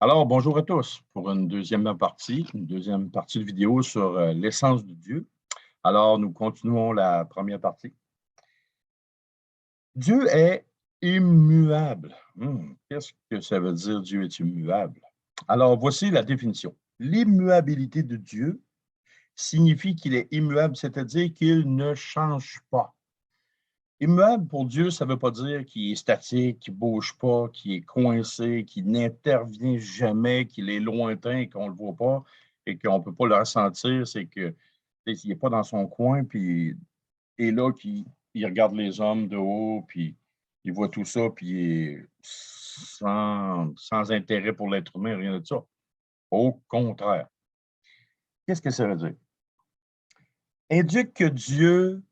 Alors, bonjour à tous pour une deuxième partie de vidéo sur l'essence de Dieu. Alors, nous continuons la première partie. Dieu est immuable. Qu'est-ce que ça veut dire Dieu est immuable? Alors, voici la définition. L'immuabilité de Dieu signifie qu'il est immuable, c'est-à-dire qu'il ne change pas. Immuable pour Dieu, ça ne veut pas dire qu'il est statique, qu'il ne bouge pas, qu'il est coincé, qu'il n'intervient jamais, qu'il est lointain et qu'on ne le voit pas et qu'on ne peut pas le ressentir. C'est qu'il n'est pas dans son coin, puis il est là, il regarde les hommes de haut, puis il voit tout ça, puis il est sans intérêt pour l'être humain, rien de ça. Au contraire. Qu'est-ce que ça veut dire? Indique que Dieu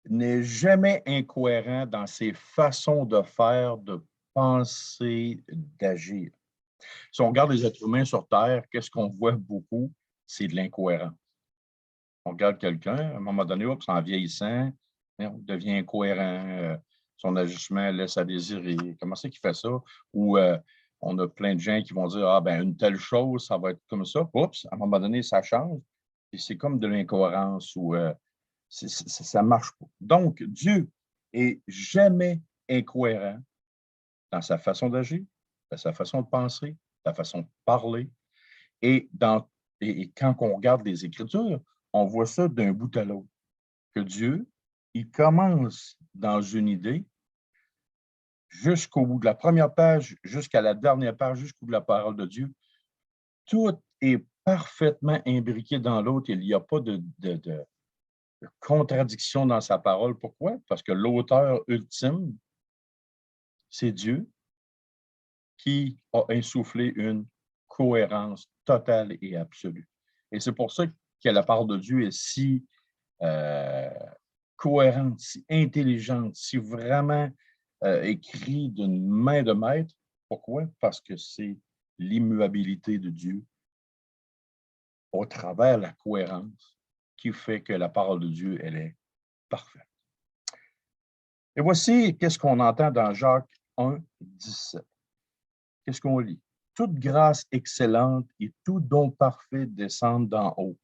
n'est jamais incohérent dans ses façons de faire, de penser, d'agir. Si on regarde les êtres humains sur Terre, qu'est-ce qu'on voit beaucoup? C'est de l'incohérence. On regarde quelqu'un, à un moment donné, en vieillissant, on devient incohérent, son ajustement laisse à désirer. Comment c'est qu'il fait ça? Ou on a plein de gens qui vont dire, ah ben une telle chose, ça va être comme ça. Oups, à un moment donné, ça change. Et c'est comme de l'incohérence ou ça ne marche pas. Donc, Dieu est jamais incohérent dans sa façon d'agir, dans sa façon de penser, sa façon de parler. Et, et quand on regarde les Écritures, on voit ça d'un bout à l'autre. Que Dieu, il commence dans une idée jusqu'au bout de la première page, jusqu'à la dernière page, jusqu'au bout de la parole de Dieu. Tout est parfaitement imbriqué dans l'autre. Il n'y a pas de contradiction dans sa parole. Pourquoi? Parce que l'auteur ultime, c'est Dieu qui a insufflé une cohérence totale et absolue. Et c'est pour ça que la parole de Dieu est si euh, cohérente, si intelligente, si vraiment écrite d'une main de maître. Pourquoi? Parce que c'est l'immuabilité de Dieu au travers de la cohérence qui fait que la parole de Dieu, elle est parfaite. Et voici qu'est-ce qu'on entend dans Jacques 1, 17. Qu'est-ce qu'on lit? Toute grâce excellente et tout don parfait descendent d'en haut,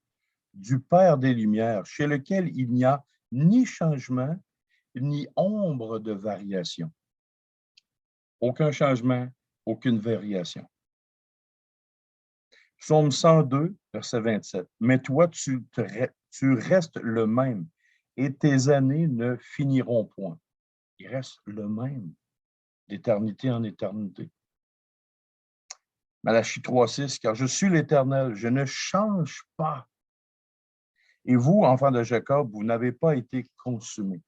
du Père des Lumières, chez lequel il n'y a ni changement, ni ombre de variation. Aucun changement, aucune variation. Psaume 102, verset 27. Mais toi, tu restes le même et tes années ne finiront point. Il reste le même d'éternité en éternité. Malachie 3,6, car je suis l'Éternel, je ne change pas. Et vous, enfants de Jacob, vous n'avez pas été consumés.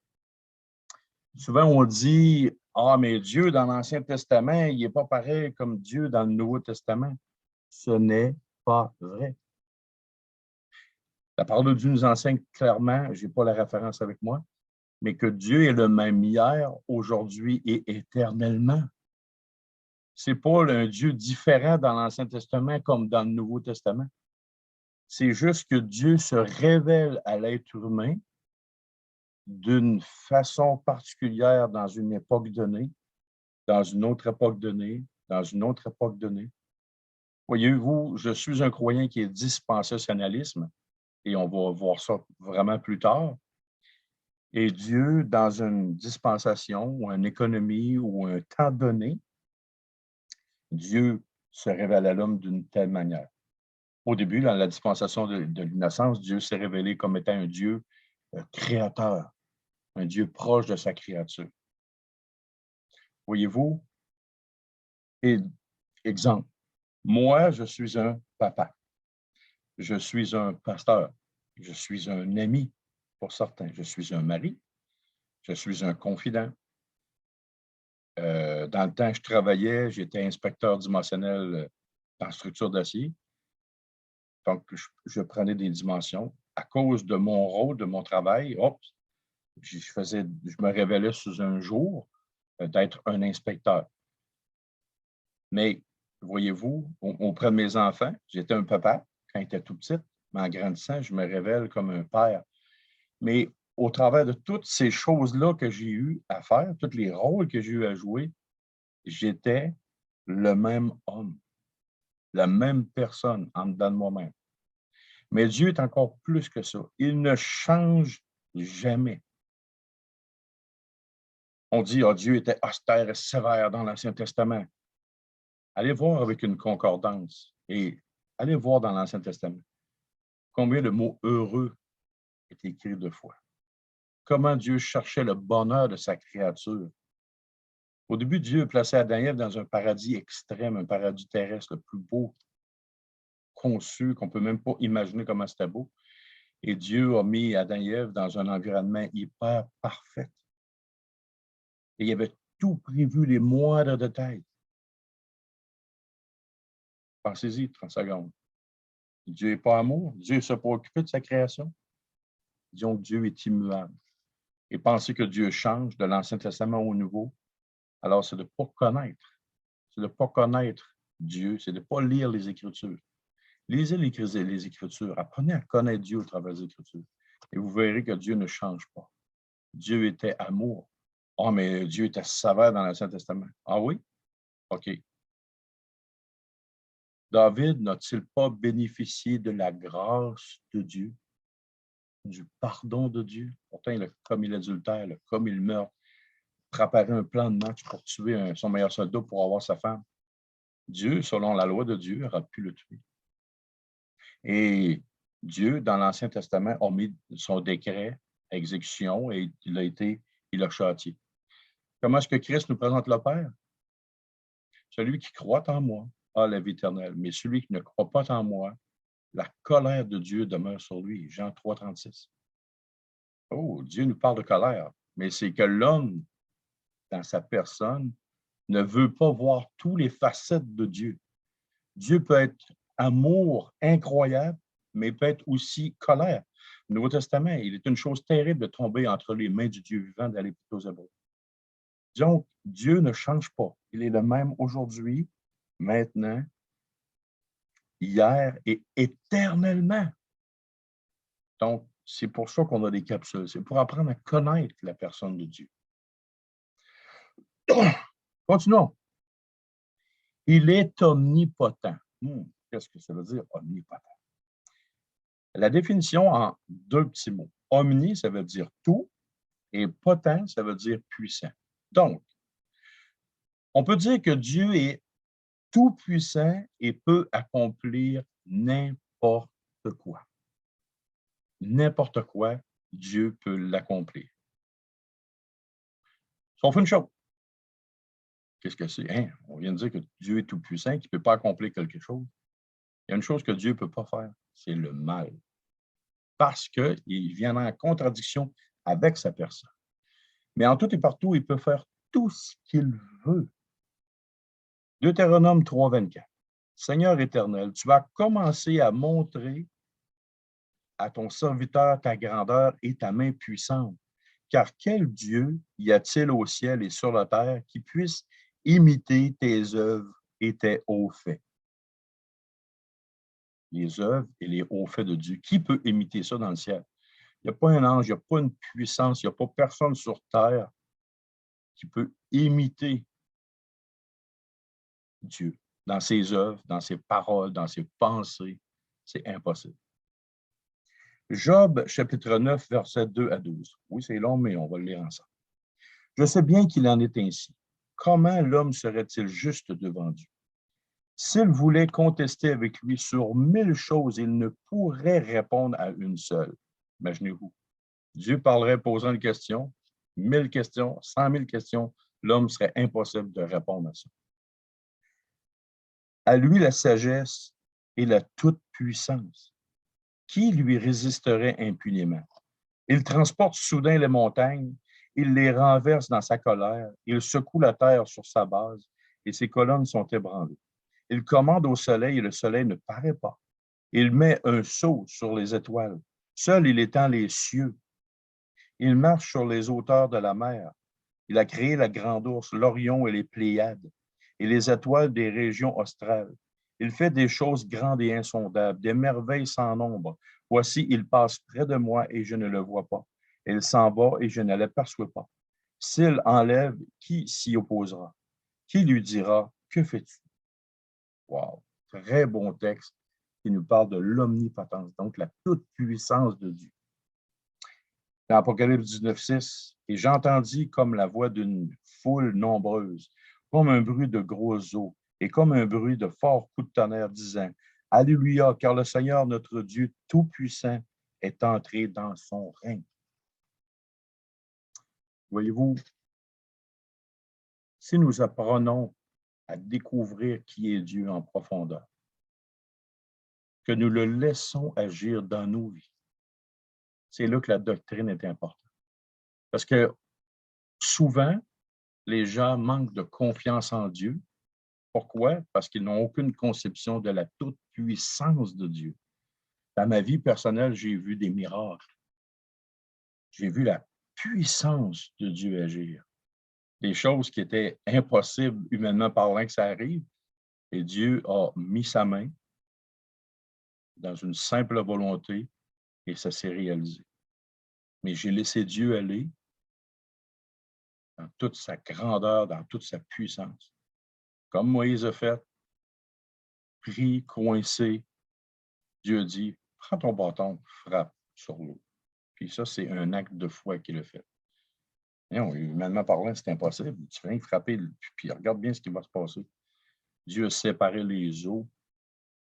Souvent, on dit, ah, mais Dieu, dans l'Ancien Testament, il n'est pas pareil comme Dieu dans le Nouveau Testament. Ce n'est pas vrai. La parole de Dieu nous enseigne clairement, je n'ai pas la référence avec moi, mais que Dieu est le même hier, aujourd'hui et éternellement. Ce n'est pas un Dieu différent dans l'Ancien Testament comme dans le Nouveau Testament. C'est juste que Dieu se révèle à l'être humain d'une façon particulière dans une époque donnée, dans une autre époque donnée, dans une autre époque donnée. Voyez-vous, je suis un croyant qui est dispensationalisme, et on va voir ça vraiment plus tard. Et Dieu, dans une dispensation ou une économie ou un temps donné, Dieu se révèle à l'homme d'une telle manière. Au début, dans la dispensation de l'innocence, Dieu s'est révélé comme étant un Dieu créateur, un Dieu proche de sa créature. Voyez-vous? Et exemple, moi, je suis un papa, je suis un pasteur, je suis un ami pour certains, je suis un mari, je suis un confident. Dans le temps que je travaillais, j'étais inspecteur dimensionnel en structure d'acier. Donc, je prenais des dimensions. À cause de mon rôle, de mon travail, je me révélais sous un jour d'être un inspecteur. Mais, voyez-vous, auprès de mes enfants, j'étais un papa quand ils étaient tout petits, mais en grandissant, je me révèle comme un père. Mais au travers de toutes ces choses-là que j'ai eu à faire, tous les rôles que j'ai eu à jouer, j'étais le même homme. la même personne en dedans de moi-même. Mais Dieu est encore plus que ça. Il ne change jamais. On dit, ah, Dieu était austère et sévère dans l'Ancien Testament. Allez voir avec une concordance et allez voir dans l'Ancien Testament combien le mot heureux est écrit 2 fois. Comment Dieu cherchait le bonheur de sa créature. Au début, Dieu plaçait Adam et Ève dans un paradis extrême, un paradis terrestre le plus beau conçu, qu'on ne peut même pas imaginer comment c'était beau. Et Dieu a mis Adam et Ève dans un environnement hyper parfait. Et il avait tout prévu, les moindres détails. Pensez-y 30 secondes. Dieu n'est pas amour. Dieu ne s'est pas occupé de sa création. Disons que Dieu est immuable. Et penser que Dieu change de l'Ancien Testament au Nouveau, alors c'est de ne pas connaître. C'est de ne pas connaître Dieu, c'est de ne pas lire les Écritures. Lisez les Écritures, apprenez à connaître Dieu au travers des Écritures. Et vous verrez que Dieu ne change pas. Dieu était amour. Ah, mais Dieu était sévère dans l'Ancien Testament. Ah oui? OK. David n'a-t-il pas bénéficié de la grâce de Dieu, du pardon de Dieu? Pourtant, il a commis l'adultère, il a commis le meurtre, préparé un plan de match pour tuer son meilleur soldat pour avoir sa femme. Dieu, selon la loi de Dieu, aurait pu le tuer. Et Dieu, dans l'Ancien Testament, a mis son décret à exécution et il a châtié. Comment est-ce que Christ nous présente le Père? Celui qui croit en moi a la vie éternelle, mais celui qui ne croit pas en moi, la colère de Dieu demeure sur lui. Jean 3, 36. Oh, Dieu nous parle de colère, mais c'est que l'homme, dans sa personne, ne veut pas voir tous les facettes de Dieu. Dieu peut être amour incroyable, mais peut être aussi colère. Au Nouveau Testament, il est une chose terrible de tomber entre les mains du Dieu vivant d'aller plutôt aux Hébreux. Donc, Dieu ne change pas. Il est le même aujourd'hui, maintenant, hier et éternellement. Donc, c'est pour ça qu'on a des capsules. C'est pour apprendre à connaître la personne de Dieu. Continuons. Il est omnipotent. Qu'est-ce que ça veut dire, omnipotent? La définition en 2 petits mots. Omni, ça veut dire tout, et potent, ça veut dire puissant. Donc, on peut dire que Dieu est tout-puissant et peut accomplir n'importe quoi. N'importe quoi, Dieu peut l'accomplir. Sauf une chose. Qu'est-ce que c'est? Hein? On vient de dire que Dieu est tout-puissant, qu'il ne peut pas accomplir quelque chose. Il y a une chose que Dieu ne peut pas faire, c'est le mal. Parce qu'il vient en contradiction avec sa personne. Mais en tout et partout, il peut faire tout ce qu'il veut. Deutéronome 3, 24. Seigneur éternel, tu vas commencer à montrer à ton serviteur ta grandeur et ta main puissante. Car quel Dieu y a-t-il au ciel et sur la terre qui puisse imiter tes œuvres et tes hauts faits? Les œuvres et les hauts faits de Dieu. Qui peut imiter ça dans le ciel? Il n'y a pas un ange, il n'y a pas une puissance, il n'y a pas personne sur terre qui peut imiter Dieu dans ses œuvres, dans ses paroles, dans ses pensées. C'est impossible. Job, chapitre 9, versets 2 à 12. Oui, c'est long, mais on va le lire ensemble. Je sais bien qu'il en est ainsi. Comment l'homme serait-il juste devant Dieu? S'il voulait contester avec lui sur 1000 choses, il ne pourrait répondre à une seule. Imaginez-vous. Dieu parlerait posant une question, 1000 questions, 100 000 questions, l'homme serait impossible de répondre à ça. À lui la sagesse et la toute-puissance. Qui lui résisterait impunément? Il transporte soudain les montagnes, il les renverse dans sa colère, il secoue la terre sur sa base, et ses colonnes sont ébranlées. Il commande au soleil, et le soleil ne paraît pas. Il met un sceau sur les étoiles. Seul il étend les cieux. Il marche sur les hauteurs de la mer. Il a créé la grande ours, l'Orion et les Pléiades, et les étoiles des régions australes. Il fait des choses grandes et insondables, des merveilles sans nombre. Voici, il passe près de moi et je ne le vois pas. Il s'en va et je ne l'aperçois pas. S'il enlève, qui s'y opposera? Qui lui dira, que fais-tu? Wow! très bon texte qui nous parle de l'omnipotence, donc la toute-puissance de Dieu. Dans Apocalypse 19,6, « Et j'entendis comme la voix d'une foule nombreuse, comme un bruit de gros eaux, et comme un bruit de forts coups de tonnerre, disant, Alléluia, car le Seigneur notre Dieu Tout-Puissant est entré dans son règne. » Voyez-vous, si nous apprenons à découvrir qui est Dieu en profondeur, que nous le laissons agir dans nos vies, c'est là que la doctrine est importante. Parce que souvent, les gens manquent de confiance en Dieu. Pourquoi? Parce qu'ils n'ont aucune conception de la toute-puissance de Dieu. Dans ma vie personnelle, j'ai vu des miracles. J'ai vu la puissance de Dieu agir. Des choses qui étaient impossibles humainement parlant que ça arrive. Et Dieu a mis sa main dans une simple volonté et ça s'est réalisé. Mais j'ai laissé Dieu aller dans toute sa grandeur, dans toute sa puissance. Comme Moïse a fait, pris, coincé, Dieu dit, prends ton bâton, frappe sur l'eau. Puis ça, c'est un acte de foi qu'il a fait. Non, humainement parlant, c'est impossible. Tu viens frapper, puis regarde bien ce qui va se passer. Dieu a séparé les eaux,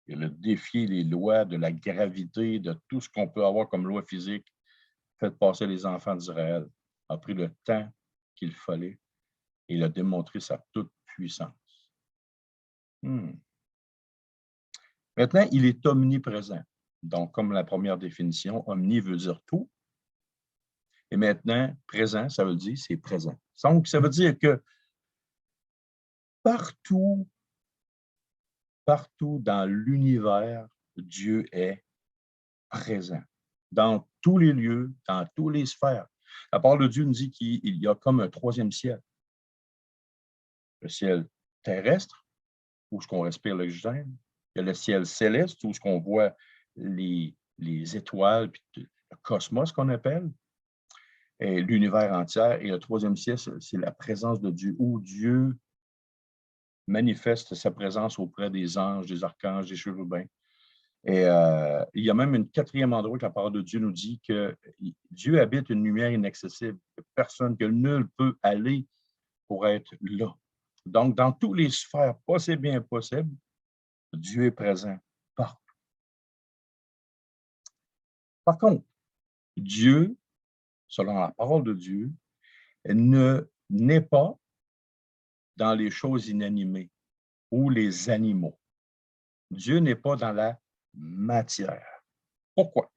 il a défié les lois de la gravité, de tout ce qu'on peut avoir comme loi physique, fait passer les enfants d'Israël, a pris le temps qu'il fallait et il a démontré sa toute-puissance. Maintenant, il est omniprésent. Donc, comme la première définition, omni veut dire tout. Et maintenant, présent, ça veut dire c'est présent. Donc, ça veut dire que partout dans l'univers, Dieu est présent. Dans tous les lieux, dans toutes les sphères. La parole de Dieu nous dit qu'il y a comme un troisième ciel. Le ciel terrestre, où ce qu'on respire l'oxygène. Il y a le ciel céleste, où ce qu'on voit les étoiles, puis le cosmos qu'on appelle, et l'univers entier. Et le troisième ciel, c'est la présence de Dieu, où Dieu manifeste sa présence auprès des anges, des archanges, des chérubins. Et il y a même un quatrième endroit que la parole de Dieu nous dit que Dieu habite une lumière inaccessible, que personne, que nul peut aller pour être là. Donc, dans toutes les sphères possibles et impossibles, Dieu est présent partout. Par contre, Dieu, selon la parole de Dieu, n'est pas dans les choses inanimées ou les animaux. Dieu n'est pas dans la matière. Pourquoi?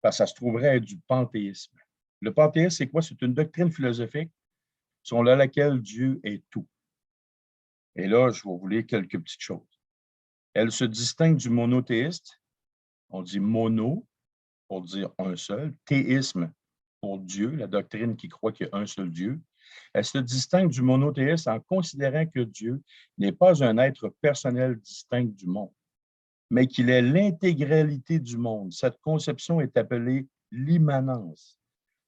Parce que ça se trouverait être du panthéisme. Le panthéisme, c'est quoi? C'est une doctrine philosophique selon laquelle Dieu est tout. Et là, je vais vous lire quelques petites choses. Elle se distingue du monothéiste. On dit mono pour dire un seul, théisme pour Dieu, la doctrine qui croit qu'il y a un seul Dieu. Elle se distingue du monothéiste en considérant que Dieu n'est pas un être personnel distinct du monde, mais qu'il est l'intégralité du monde. Cette conception est appelée l'immanence,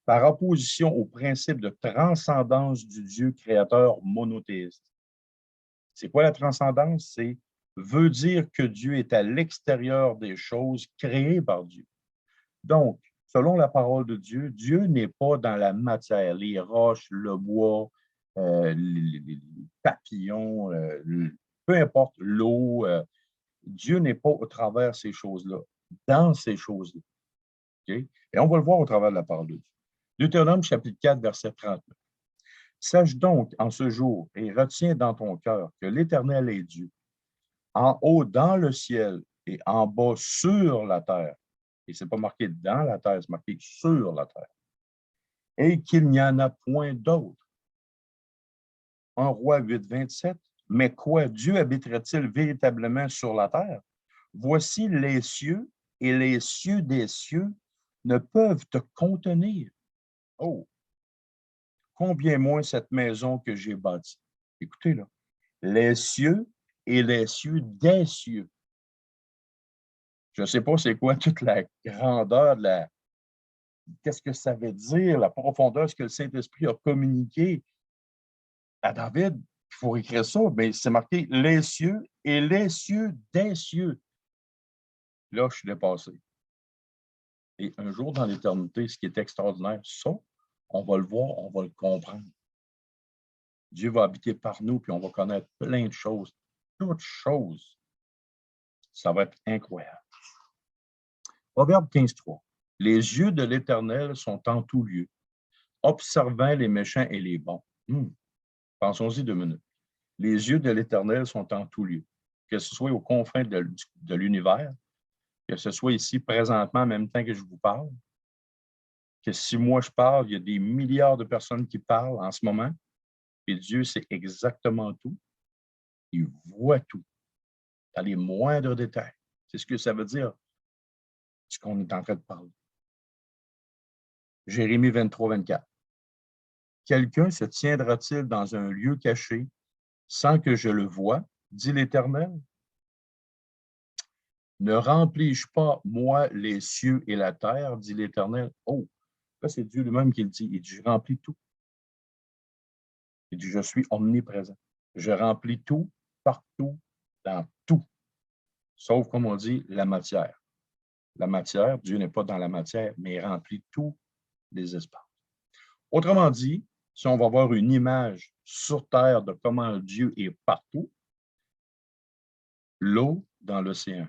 par opposition au principe de transcendance du Dieu créateur monothéiste. C'est quoi la transcendance? C'est veut dire que Dieu est à l'extérieur des choses créées par Dieu. Donc, selon la parole de Dieu, Dieu n'est pas dans la matière, les roches, le bois, les papillons, peu importe, l'eau. Dieu n'est pas au travers ces choses-là, dans ces choses-là. Okay? Et on va le voir au travers de la parole de Dieu. Deutéronome chapitre 4, verset 39. Sache donc en ce jour et retiens dans ton cœur que l'Éternel est Dieu, en haut dans le ciel et en bas sur la terre. Et ce n'est pas marqué dans la terre, c'est marqué sur la terre. Et qu'il n'y en a point d'autre. 1 Roi 8, 27. Mais quoi, Dieu habiterait-il véritablement sur la terre? Voici les cieux et les cieux des cieux ne peuvent te contenir. Oh! Combien moins cette maison que j'ai bâtie. Écoutez, là. Les cieux et les cieux des cieux. Je ne sais pas c'est quoi toute la grandeur, qu'est-ce que ça veut dire, la profondeur, ce que le Saint-Esprit a communiqué à David. Il faut écrire ça, mais c'est marqué les cieux et les cieux des cieux. Là, je suis dépassé. Et un jour dans l'éternité, ce qui est extraordinaire, ça, on va le voir, on va le comprendre. Dieu va habiter par nous, puis on va connaître plein de choses. Toutes choses. Ça va être incroyable. Proverbe 15.3. Les yeux de l'Éternel sont en tout lieu, observant les méchants et les bons. Pensons-y 2 minutes. Les yeux de l'Éternel sont en tout lieu. Que ce soit aux confins de l'univers, que ce soit ici présentement en même temps que je vous parle, que si moi je parle, il y a des milliards de personnes qui parlent en ce moment, et Dieu sait exactement tout. Il voit tout, dans les moindres détails. C'est ce que ça veut dire, ce qu'on est en train de parler. Jérémie 23.24. Quelqu'un se tiendra-t-il dans un lieu caché sans que je le voie, dit l'Éternel? Ne remplis-je pas, moi, les cieux et la terre, dit l'Éternel? Oh, là, c'est Dieu lui-même qui le dit. Il dit, je remplis tout. Il dit, je suis omniprésent. Je remplis tout, partout, dans tout. Sauf, comme on dit, la matière. La matière, Dieu n'est pas dans la matière, mais il remplit tous les espaces. Autrement dit, si on va avoir une image sur Terre de comment Dieu est partout, l'eau dans l'océan.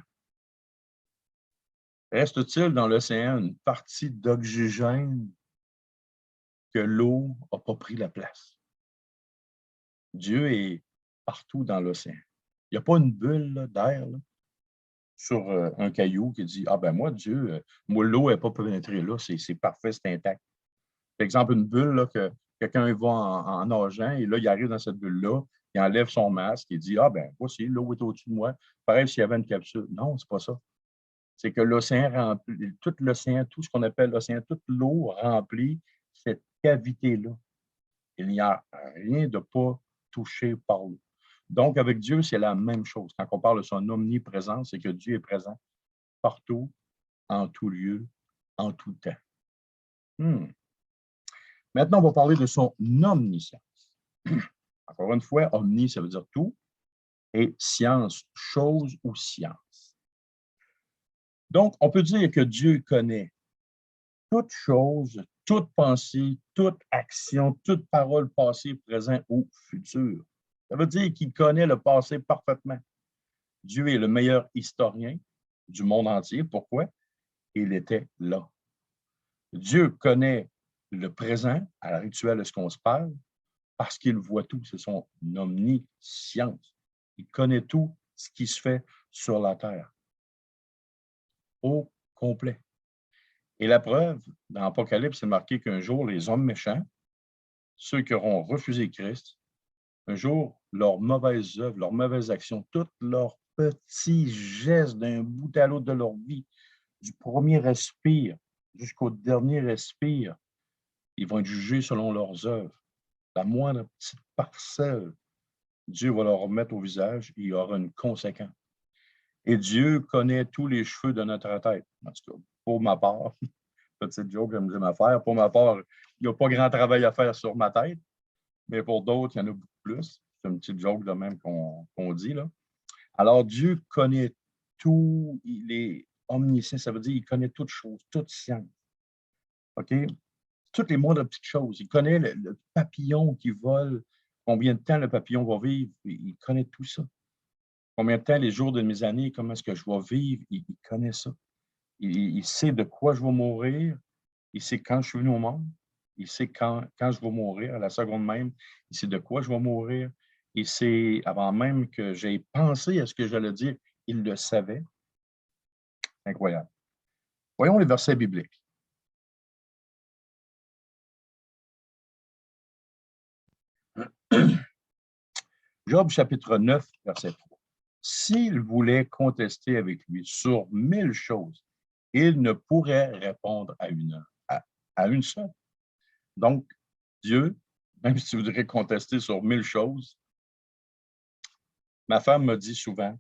Reste-t-il dans l'océan une partie d'oxygène que l'eau n'a pas pris la place? Dieu est partout dans l'océan. Il n'y a pas une bulle d'air sur un caillou qui dit « Ah ben moi, Dieu, moi, l'eau n'est pas pénétrée là, c'est parfait, c'est intact. » Par exemple, une bulle, là, que quelqu'un va en nageant et là, il arrive dans cette bulle-là, il enlève son masque et dit « Ah ben, voici, l'eau est au-dessus de moi. » Pareil s'il y avait une capsule. Non, c'est pas ça. C'est que l'océan remplit, tout l'océan, tout ce qu'on appelle l'océan, toute l'eau remplit cette cavité-là. Il n'y a rien de pas touché par l'eau. Donc, avec Dieu, c'est la même chose. Quand on parle de son omniprésence, c'est que Dieu est présent partout, en tout lieu, en tout temps. Maintenant, on va parler de son omniscience. Encore une fois, omni, ça veut dire tout, et science, chose ou science. Donc, on peut dire que Dieu connaît toute chose, toute pensée, toute action, toute parole passée, présent ou future. Ça veut dire qu'il connaît le passé parfaitement. Dieu est le meilleur historien du monde entier. Pourquoi? Il était là. Dieu connaît le présent, à l'heure actuelle de ce qu'on se parle, parce qu'il voit tout. C'est son omniscience. Il connaît tout ce qui se fait sur la terre. Au complet. Et la preuve, dans l'Apocalypse, c'est marqué qu'un jour, les hommes méchants, ceux qui auront refusé Christ, un jour, leurs mauvaises œuvres, leurs mauvaises actions, tous leurs petits gestes d'un bout à l'autre de leur vie, du premier respire jusqu'au dernier respire, ils vont être jugés selon leurs œuvres. La moindre petite parcelle, Dieu va leur remettre au visage et il y aura une conséquence. Et Dieu connaît tous les cheveux de notre tête. En tout cas, pour ma part, petite joke que j'aime à faire, pour ma part, il n'y a pas grand travail à faire sur ma tête, mais pour d'autres, il y en a beaucoup plus. C'est une petite joke de même qu'on dit, là. Alors, Dieu connaît tout, il est omniscient, ça veut dire qu'il connaît toutes choses, toutes sciences. OK? Toutes les moindres petites choses. Il connaît le papillon qui vole, combien de temps le papillon va vivre, il connaît tout ça. Combien de temps, les jours de mes années, comment est-ce que je vais vivre, il connaît ça. Il sait de quoi je vais mourir, il sait quand je suis venu au monde, il sait quand je vais mourir, à la seconde même, il sait de quoi je vais mourir, il sait, avant même que j'aie pensé à ce que j'allais dire, il le savait. Incroyable. Voyons les versets bibliques. Job chapitre 9, verset 3. S'il voulait contester avec lui sur 1000 choses, il ne pourrait répondre à une seule. Donc, Dieu, même si tu voudrais contester sur 1000 choses, ma femme me dit souvent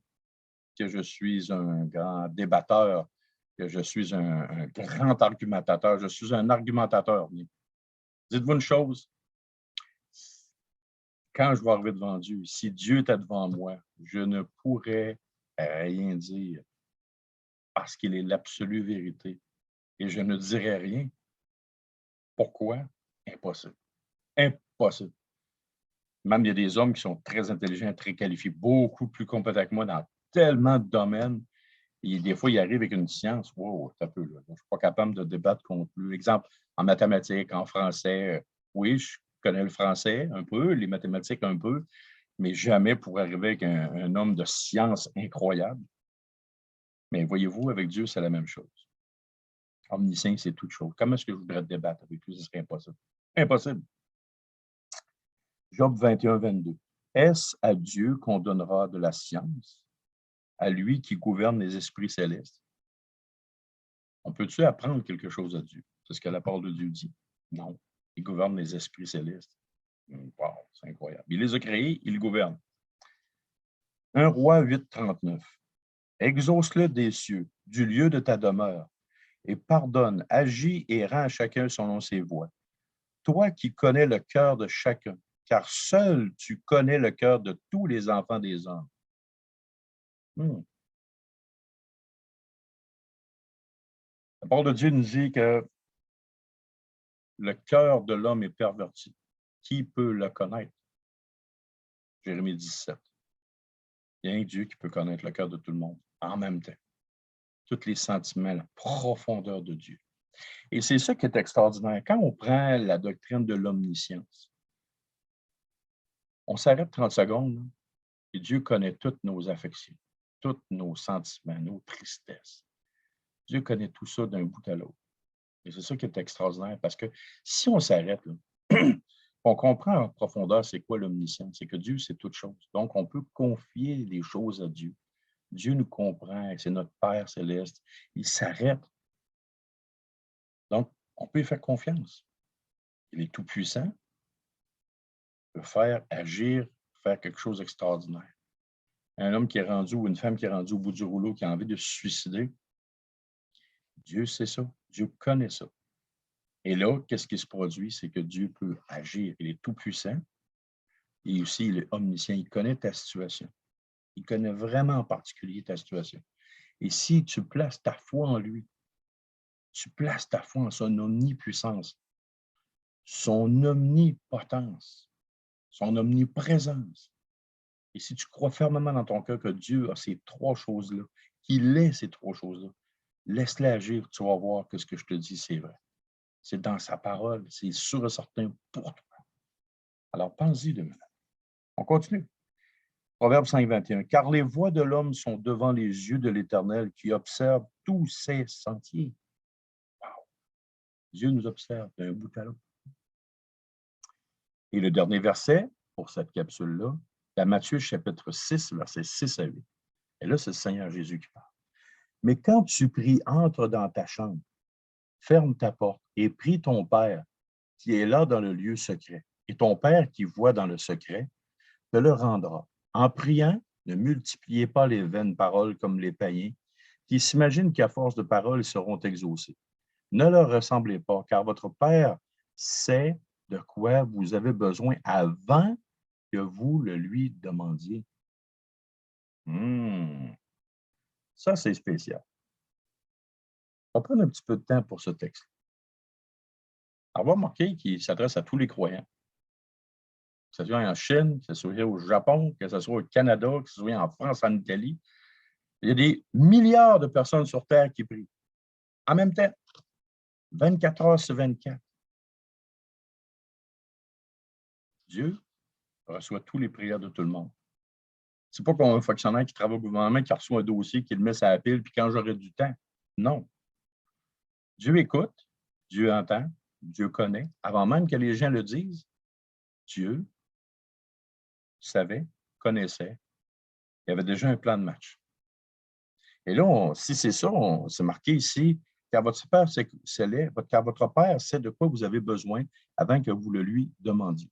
que je suis un grand débatteur, que je suis un grand argumentateur, je suis un argumentateur. Dites-vous une chose, quand je vais arriver devant Dieu, si Dieu était devant moi, je ne pourrais rien dire parce qu'il est l'absolue vérité. Et je ne dirais rien. Pourquoi? Impossible. Impossible. Même il y a des hommes qui sont très intelligents, très qualifiés, beaucoup plus compétents que moi dans tellement de domaines. Et des fois, ils arrivent avec une science. Wow, ça peut, là. Je ne suis pas capable de débattre contre lui. Exemple, en mathématiques, en français, oui, je connais le français un peu, les mathématiques un peu, mais jamais pour arriver avec un homme de science incroyable. Mais voyez-vous, avec Dieu, c'est la même chose. Omniscient, c'est toute chose. Comment est-ce que je voudrais débattre avec lui? Ce serait impossible. Impossible. Job 21, 22. Est-ce à Dieu qu'on donnera de la science, à lui qui gouverne les esprits célestes? On peut-tu apprendre quelque chose à Dieu? C'est ce que la parole de Dieu dit. Non. Il gouverne les esprits célestes. Wow, c'est incroyable. Il les a créés, il gouverne. 1 Roi 8, 39. Exauce-le des cieux, du lieu de ta demeure, et pardonne, agis et rends à chacun selon ses voies. Toi qui connais le cœur de chacun, car seul tu connais le cœur de tous les enfants des hommes. La parole de Dieu nous dit que le cœur de l'homme est perverti. Qui peut le connaître? Jérémie 17. Il y a un Dieu qui peut connaître le cœur de tout le monde en même temps. Tous les sentiments, la profondeur de Dieu. Et c'est ça qui est extraordinaire. Quand on prend la doctrine de l'omniscience, on s'arrête 30 secondes, là, et Dieu connaît toutes nos affections, tous nos sentiments, nos tristesses. Dieu connaît tout ça d'un bout à l'autre. Et c'est ça qui est extraordinaire, parce que si on s'arrête, on comprend en profondeur c'est quoi l'omniscience, c'est que Dieu, c'est toute chose. Donc, on peut confier les choses à Dieu. Dieu nous comprend, c'est notre Père céleste. Il s'arrête. Donc, on peut lui faire confiance. Il est tout-puissant, il peut faire agir, faire quelque chose d'extraordinaire. Un homme qui est rendu ou une femme qui est rendue au bout du rouleau, qui a envie de se suicider, Dieu sait ça. Dieu connaît ça. Et là, qu'est-ce qui se produit? C'est que Dieu peut agir. Il est tout-puissant et aussi il est omniscient. Il connaît ta situation. Il connaît vraiment en particulier ta situation. Et si tu places ta foi en lui, tu places ta foi en son omnipuissance, son omnipotence, son omniprésence. Et si tu crois fermement dans ton cœur que Dieu a ces trois choses-là, qu'il est ces trois choses-là, laisse-les agir, tu vas voir que ce que je te dis, c'est vrai. C'est dans sa parole, c'est sûr et certain pour toi. Alors, pense-y de maintenant. On continue. Proverbe 5, 21. Car les voies de l'homme sont devant les yeux de l'Éternel qui observe tous ses sentiers. Wow. Dieu nous observe d'un bout à l'autre. Et le dernier verset pour cette capsule-là, dans Matthieu chapitre 6, versets 6 à 8. Et là, c'est le Seigneur Jésus qui parle. Mais quand tu pries, entre dans ta chambre, ferme ta porte et prie ton Père qui est là dans le lieu secret. Et ton Père qui voit dans le secret te le rendra. En priant, ne multipliez pas les vaines paroles comme les païens qui s'imaginent qu'à force de paroles, ils seront exaucés. Ne leur ressemblez pas, car votre Père sait de quoi vous avez besoin avant que vous le lui demandiez. Ça, c'est spécial. On va prendre un petit peu de temps pour ce texte. On va remarquer qu'il s'adresse à tous les croyants. Que ce soit en Chine, que ce soit au Japon, que ce soit au Canada, que ce soit en France, en Italie. Il y a des milliards de personnes sur Terre qui prient. En même temps, 24 heures sur 24. Dieu reçoit tous les prières de tout le monde. C'est pas comme un fonctionnaire qui travaille au gouvernement, qui reçoit un dossier, qui le met sur la pile, puis quand j'aurai du temps. Non. Dieu écoute, Dieu entend, Dieu connaît. Avant même que les gens le disent, Dieu savait, connaissait. Il y avait déjà un plan de match. Et là, si c'est ça, c'est marqué ici, car votre Père sait de quoi vous avez besoin avant que vous le lui demandiez.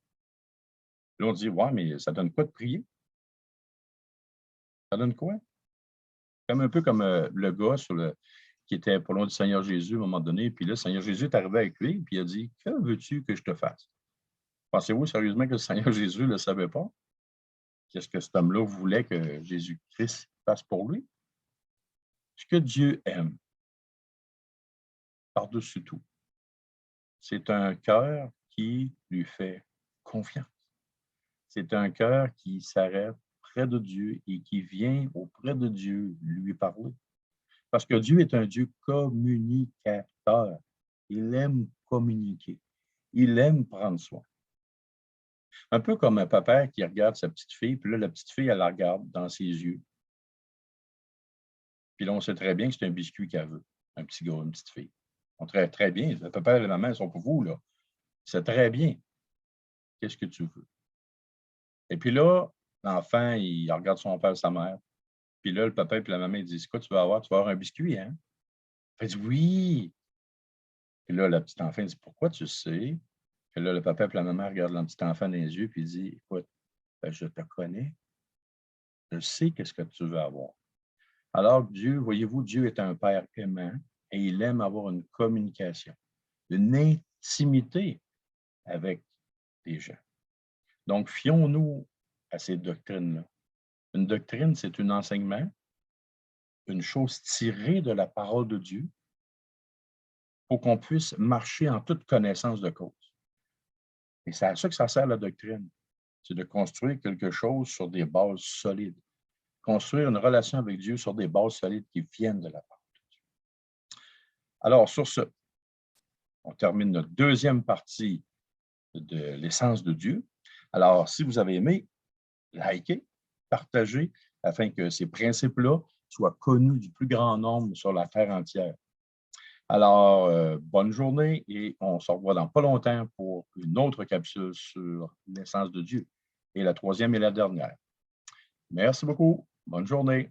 Là, on dit, ouais, mais ça donne quoi de prier? Ça donne quoi? Comme un peu comme le gars qui était pas loin du Seigneur Jésus à un moment donné, puis là, le Seigneur Jésus est arrivé avec lui, puis il a dit, que veux-tu que je te fasse? Pensez-vous sérieusement que le Seigneur Jésus ne le savait pas? Qu'est-ce que cet homme-là voulait que Jésus-Christ fasse pour lui? Ce que Dieu aime, par-dessus tout, c'est un cœur qui lui fait confiance. C'est un cœur qui s'arrête près de Dieu et qui vient auprès de Dieu lui parler. Parce que Dieu est un Dieu communicateur. Il aime communiquer. Il aime prendre soin. Un peu comme un papa qui regarde sa petite fille, puis là, la petite fille, elle la regarde dans ses yeux. Puis là, on sait très bien que c'est un biscuit qu'elle veut, un petit gars, une petite fille. On sait très bien, le papa et la maman sont pour vous, là. C'est très bien. Qu'est-ce que tu veux? Et puis là, l'enfant, il regarde son père et sa mère. Puis là, le papa et la maman, ils disent, quoi tu vas avoir? Tu vas avoir un biscuit, hein? Il dit, oui. Puis là, la petite enfant dit, pourquoi tu sais? Puis là, le papa et la maman regardent le petit enfant dans les yeux, puis il dit, écoute, je te connais, je sais qu'est-ce que tu veux avoir. Alors, Dieu, voyez-vous, Dieu est un père aimant et il aime avoir une communication, une intimité avec les gens. Donc, fions-nous à ces doctrines-là. Une doctrine, c'est un enseignement, une chose tirée de la parole de Dieu pour qu'on puisse marcher en toute connaissance de cause. Et c'est à ça que ça sert la doctrine. C'est de construire quelque chose sur des bases solides. Construire une relation avec Dieu sur des bases solides qui viennent de la parole de Dieu. Alors, sur ce, on termine notre deuxième partie de l'essence de Dieu. Alors, si vous avez aimé, likez, partagez, afin que ces principes-là soient connus du plus grand nombre sur la terre entière. Alors, bonne journée et on se revoit dans pas longtemps pour une autre capsule sur l'essence de Dieu. Et la troisième et la dernière. Merci beaucoup. Bonne journée.